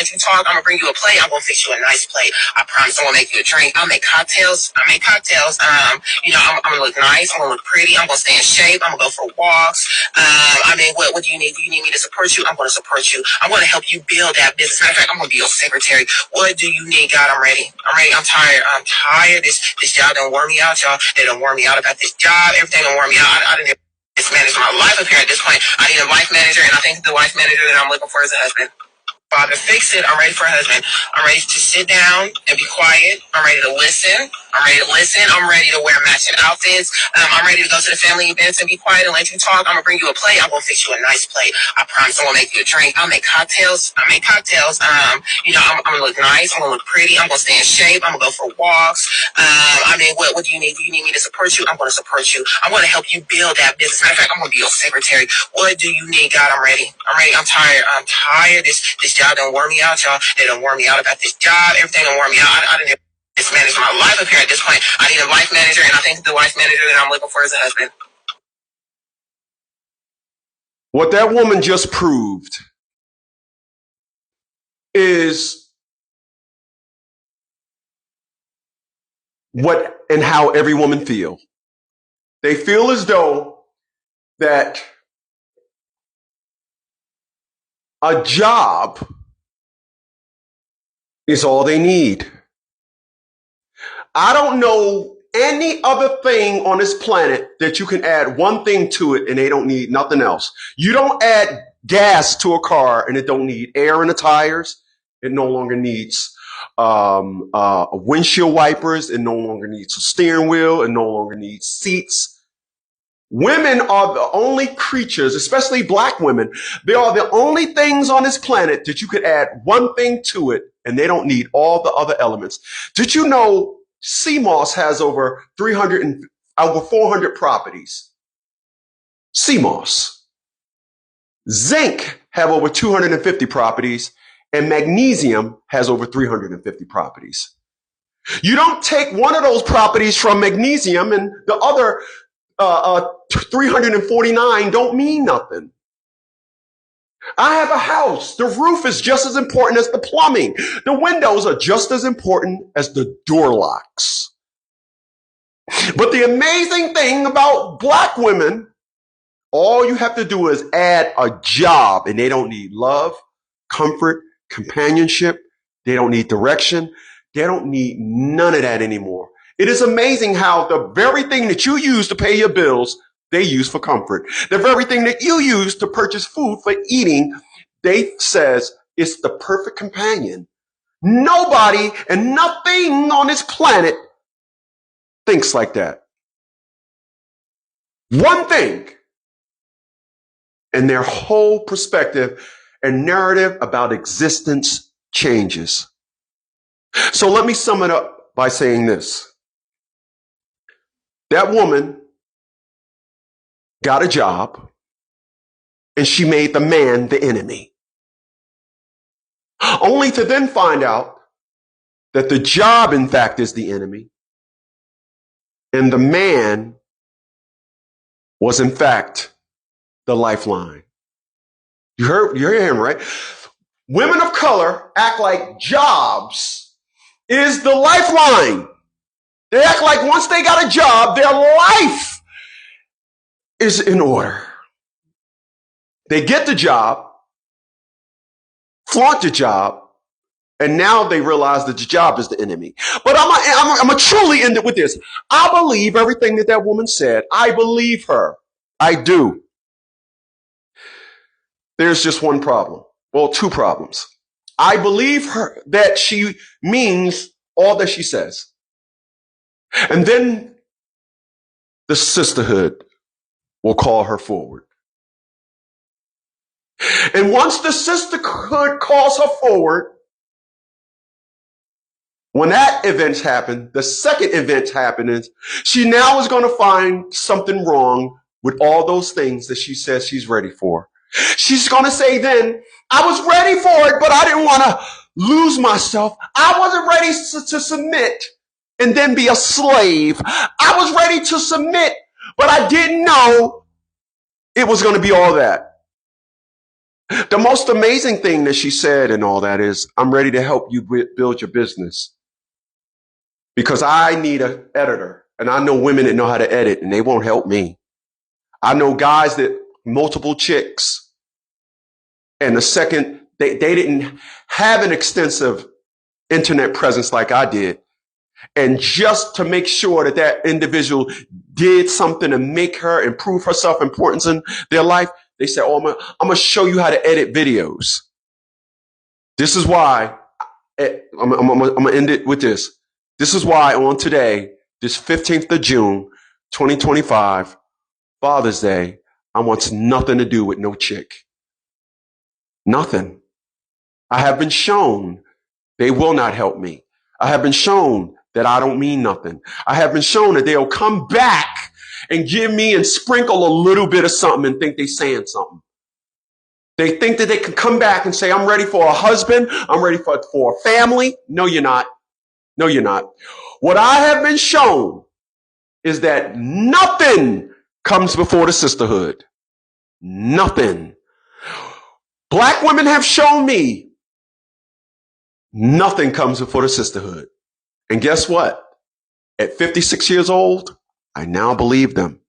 let you talk. I'm gonna bring you a plate. I'm gonna fix you a nice plate. I promise I'm gonna make you a drink. I'll make cocktails. I'm gonna look nice. I'm gonna look pretty. I'm gonna stay in shape. I'm gonna go for walks. What do you need? Do you need me to support you? I'm gonna support you. I'm gonna help you build that business. Matter of fact, I'm gonna be your secretary. What do you need, God? I'm ready. I'm tired. I'm tired. This job done wore me out, y'all. They done wore me out about this job. Everything done wore me out. I didn't mismanage my life up here at this point. I need a life manager, and I think the life manager that I'm looking for is a husband. Father, fix it. I'm ready for a husband. I'm ready to sit down and be quiet. I'm ready to listen. I'm ready to wear matching outfits. I'm ready to go to the family events and be quiet and let you talk. I'm gonna bring you a plate. I'm gonna fix you a nice plate. I promise I'm gonna make you a drink. I'll make cocktails. I'm gonna look nice. I'm gonna look pretty. I'm gonna stay in shape. I'm gonna go for walks. What do you need? Do you need me to support you? I'm gonna support you. I'm gonna help you build that business. Matter of fact, I'm gonna be your secretary. What do you need, God? I'm ready. I'm tired. I'm tired. This job done wore me out, y'all. They done wore me out about this job. Everything done wore me out. I didn't mismanage my life up here at this point. I need a life manager, and I think the life manager that I'm looking for is a husband. What that woman just proved is what and how every woman feels. They feel as though that a job is all they need. I don't know any other thing on this planet that you can add one thing to it and they don't need nothing else. You don't add gas to a car and it don't need air in the tires. It no longer needs windshield wipers. It no longer needs a steering wheel. It no longer needs seats. Women are the only creatures, especially black women. They are the only things on this planet that you could add one thing to it and they don't need all the other elements. Did you know CMOS has over 400 properties? CMOS. Zinc have over 250 properties, and magnesium has over 350 properties. You don't take one of those properties from magnesium and the other 349 don't mean nothing. I have a house. The roof is just as important as the plumbing. The windows are just as important as the door locks. But the amazing thing about black women, all you have to do is add a job, and they don't need love, comfort, companionship. They don't need direction. They don't need none of that anymore. It is amazing how the very thing that you use to pay your bills, they use for comfort. The very thing that you use to purchase food for eating, they says it's the perfect companion. Nobody and nothing on this planet thinks like that. One thing, and their whole perspective and narrative about existence changes. So let me sum it up by saying this. That woman got a job and she made the man the enemy. Only to then find out that the job, in fact, is the enemy. And the man was, in fact, the lifeline. You're hearing, right? Women of color act like jobs is the lifeline. They act like once they got a job, their life is in order. They get the job, flaunt the job, and now they realize that the job is the enemy. But I'm going to truly end it with this. I believe everything that woman said. I believe her. I do. There's just one problem. Well, two problems. I believe her that she means all that she says. And then the sisterhood will call her forward. And once the sisterhood calls her forward, when that event happened, the second event happened is she now is going to find something wrong with all those things that she says she's ready for. She's going to say then, I was ready for it, but I didn't want to lose myself. I wasn't ready to submit and then be a slave. I was ready to submit, but I didn't know it was going to be all that. The most amazing thing that she said and all that is, I'm ready to help you build your business because I need an editor. And I know women that know how to edit and they won't help me. I know guys that multiple chicks and the second they didn't have an extensive internet presence like I did. And just to make sure that that individual did something to make her improve her self-importance in their life, they said, oh, I'm going to show you how to edit videos. This is why, I'm going to end it with this. This is why on today, this 15th of June, 2025, Father's Day, I want nothing to do with no chick. Nothing. I have been shown they will not help me. I have been shown that I don't mean nothing. I have been shown that they'll come back and give me and sprinkle a little bit of something and think they're saying something. They think that they can come back and say, I'm ready for a husband. I'm ready for a family. No, you're not. No, you're not. What I have been shown is that nothing comes before the sisterhood. Nothing. Black women have shown me nothing comes before the sisterhood. And guess what? At 56 years old, I now believe them.